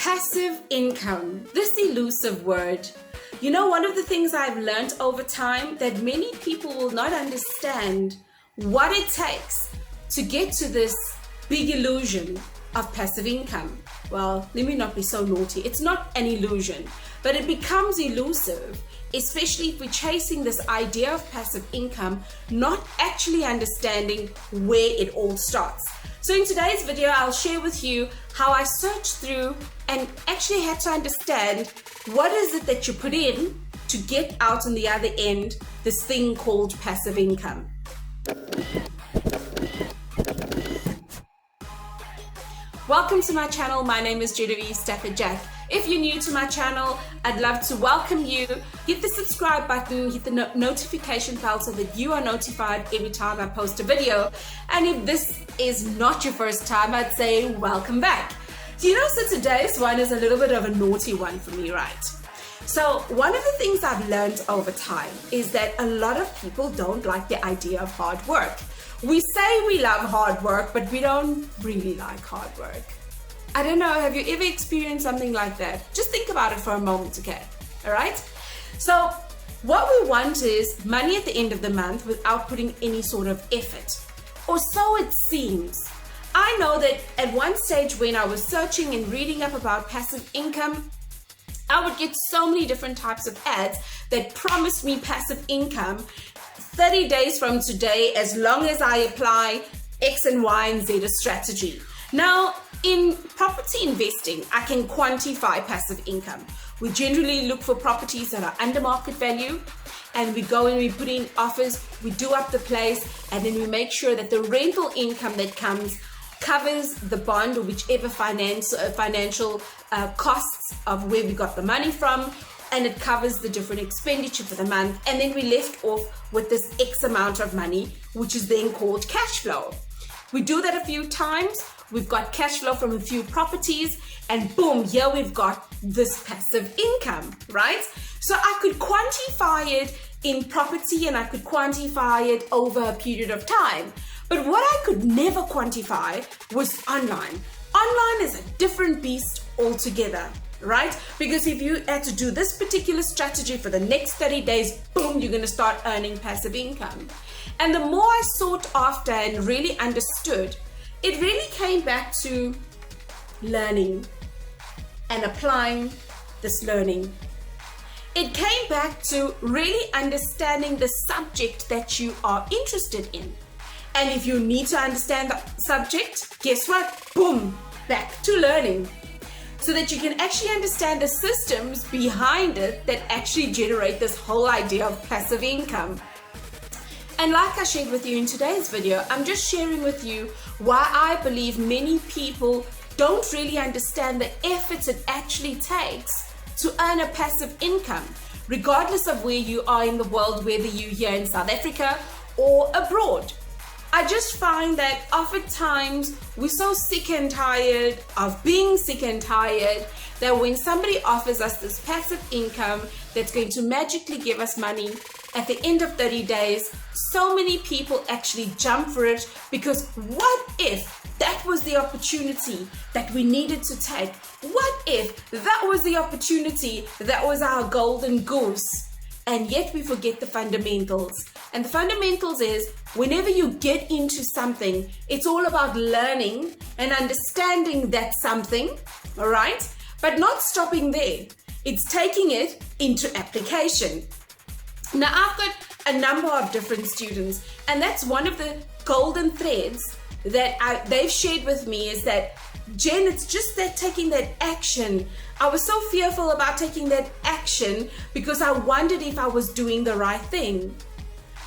Passive income, this elusive word. You know, one of the things I've learned over time that many people will not understand what it takes to get to this big illusion of passive income. Well, let me not be so naughty. It's not an illusion, but it becomes elusive, especially if we're chasing this idea of passive income, not actually understanding where it all starts. So in today's video, I'll share with you how I searched through and actually had to understand what is it that you put in to get out on the other end, this thing called passive income. Welcome to my channel. My name is Genevieve Stafford-Jack. If you're new to my channel, I'd love to welcome you. Hit the subscribe button, hit the notification bell so that you are notified every time I post a video. And if this is not your first time, I'd say welcome back. So today's one is a little bit of a naughty one for me, right? So one of the things I've learned over time is that a lot of people don't like the idea of hard work. We say we love hard work, but we don't really like hard work. I don't know, have you ever experienced something like that? Just think about it for a moment, okay? All right? So what we want is money at the end of the month without putting any sort of effort. Or so it seems. I know that at one stage when I was searching and reading up about passive income, I would get so many different types of ads that promised me passive income 30 days from today as long as I apply X and Y and Z strategy. Now, in property investing, I can quantify passive income. We generally look for properties that are under market value, and we go and we put in offers, we do up the place, and then we make sure that the rental income that comes covers the bond or whichever financial costs of where we got the money from, and it covers the different expenditure for the month, and then we're left off with this X amount of money, which is then called cash flow. We do that a few times. We've got cash flow from a few properties, and boom, here we've got this passive income, right? So I could quantify it in property and I could quantify it over a period of time. But what I could never quantify was online. Online is a different beast altogether, right? Because if you had to do this particular strategy for the next 30 days, boom, you're going to start earning passive income. And the more I sought after and really understood, it really came back to learning and applying this learning. It came back to really understanding the subject that you are interested in. And if you need to understand the subject, guess what? Boom, back to learning. So that you can actually understand the systems behind it that actually generate this whole idea of passive income. And like I shared with you in today's video, I'm just sharing with you why I believe many people don't really understand the efforts it actually takes to earn a passive income, regardless of where you are in the world, whether you're here in South Africa or abroad. I just find that oftentimes we're so sick and tired of being sick and tired that when somebody offers us this passive income that's going to magically give us money at the end of 30 days, so many people actually jump for it because what if that was the opportunity that we needed to take? What if that was the opportunity that was our golden goose? And yet we forget the fundamentals. And the fundamentals is whenever you get into something, it's all about learning and understanding that something, all right? But not stopping there. It's taking it into application. Now, I've got a number of different students, and that's one of the golden threads that they've shared with me is that, Jen, it's just that taking that action. I was so fearful about taking that action because I wondered if I was doing the right thing.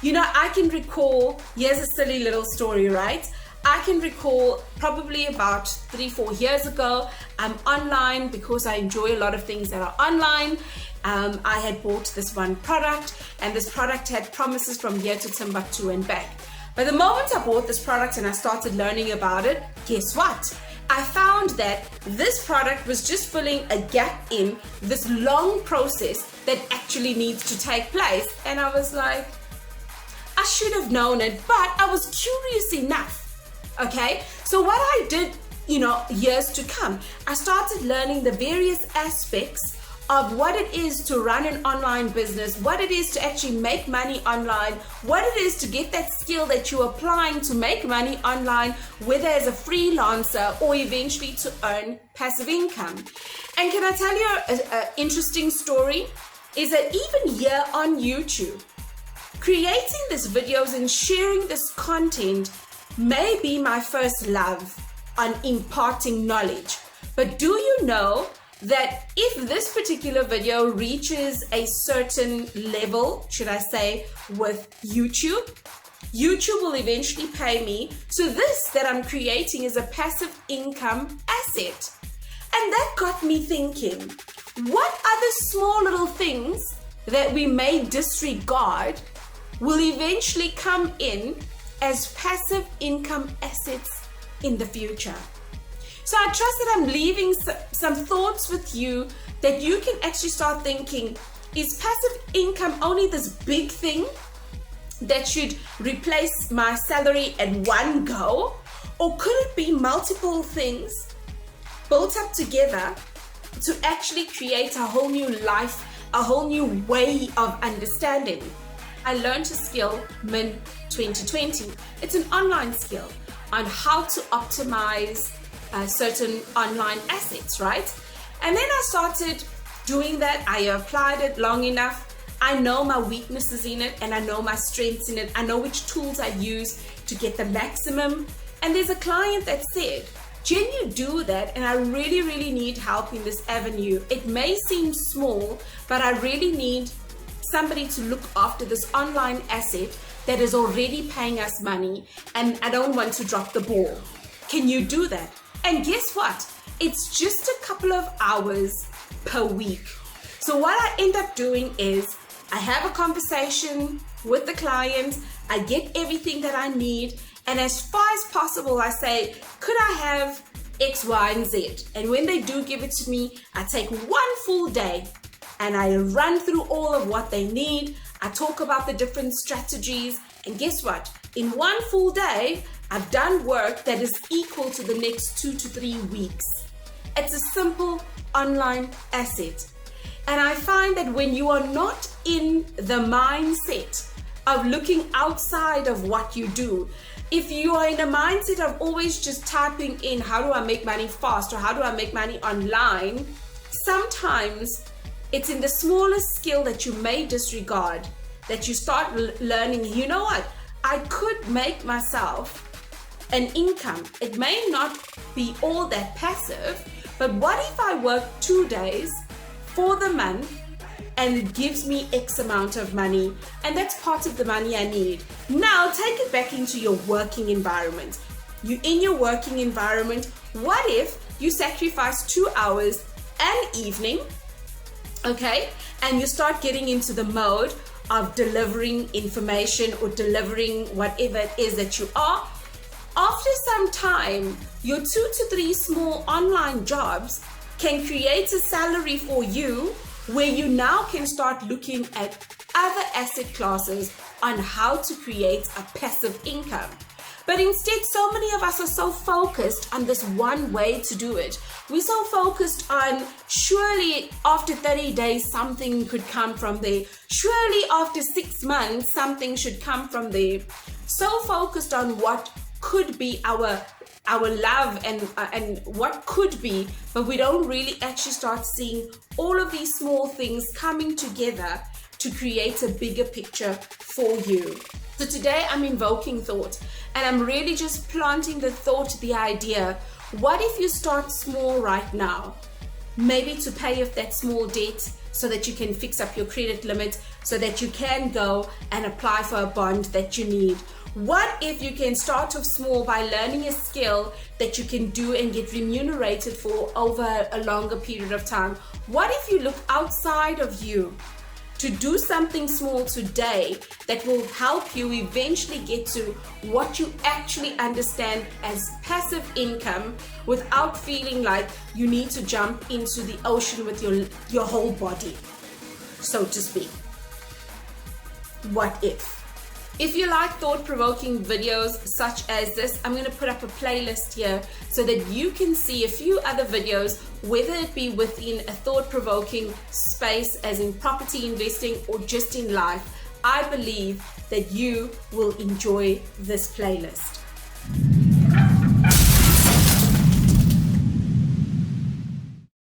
I can recall, here's a silly little story, right? I can recall probably about 3-4 years ago, I'm online because I enjoy a lot of things that are online. I had bought this one product, and this product had promises from here to Timbuktu and back. But the moment I bought this product and I started learning about it, guess what? I found that this product was just filling a gap in this long process that actually needs to take place. And I was like, I should have known it, but I was curious enough. Okay, so what I did years to come. I started learning the various aspects of what it is to run an online business, what it is to actually make money online, what it is to get that skill that you're applying to make money online, whether as a freelancer or eventually to earn passive income. And can I tell you an interesting story? Is that even here on YouTube, creating these videos and sharing this content may be my first love on imparting knowledge. But do you know that if this particular video reaches a certain level, should I say, with YouTube will eventually pay me. So this that I'm creating is a passive income asset. And that got me thinking, what other small little things that we may disregard will eventually come in as passive income assets in the future? So I trust that I'm leaving some thoughts with you that you can actually start thinking, is passive income only this big thing that should replace my salary at one go? Or could it be multiple things built up together to actually create a whole new life, a whole new way of understanding? I learned a skill mid-2020. It's an online skill on how to optimize certain online assets, right? And then I started doing that. I applied it long enough. I know my weaknesses in it and I know my strengths in it. I know which tools I use to get the maximum. And there's a client that said, "Jen, you do that and I really, really need help in this avenue. It may seem small, but I really need somebody to look after this online asset that is already paying us money and I don't want to drop the ball. Can you do that?" And guess what? It's just a couple of hours per week. So what I end up doing is I have a conversation with the client, I get everything that I need, and as far as possible, I say, could I have X, Y, and Z? And when they do give it to me, I take one full day and I run through all of what they need. I talk about the different strategies, and guess what? In one full day, I've done work that is equal to the next 2 to 3 weeks. It's a simple online asset. And I find that when you are not in the mindset of looking outside of what you do, if you are in a mindset of always just typing in, how do I make money fast, or how do I make money online, sometimes it's in the smallest skill that you may disregard that you start learning, you know what, I could make myself an income. It may not be all that passive, but what if I work 2 days for the month and it gives me X amount of money, and that's part of the money I need. Now take it back into your working environment. You in your working environment, what if you sacrifice 2 hours an evening, okay, and you start getting into the mode of delivering information or delivering whatever it is that you are. After some time, your 2 to 3 small online jobs can create a salary for you where you now can start looking at other asset classes on how to create a passive income. But instead, so many of us are so focused on this one way to do it. We're so focused on, surely after 30 days, something could come from there. Surely after 6 months, something should come from there. So focused on what could be our love and what could be, but we don't really actually start seeing all of these small things coming together to create a bigger picture for you. So today I'm invoking thought, and I'm really just planting the thought, the idea, what if you start small right now? Maybe to pay off that small debt so that you can fix up your credit limit, so that you can go and apply for a bond that you need. What if you can start off small by learning a skill that you can do and get remunerated for over a longer period of time? What if you look outside of you to do something small today that will help you eventually get to what you actually understand as passive income without feeling like you need to jump into the ocean with your whole body, so to speak? What if? If you like thought-provoking videos such as this, I'm going to put up a playlist here so that you can see a few other videos, whether it be within a thought-provoking space as in property investing or just in life. I believe that you will enjoy this playlist.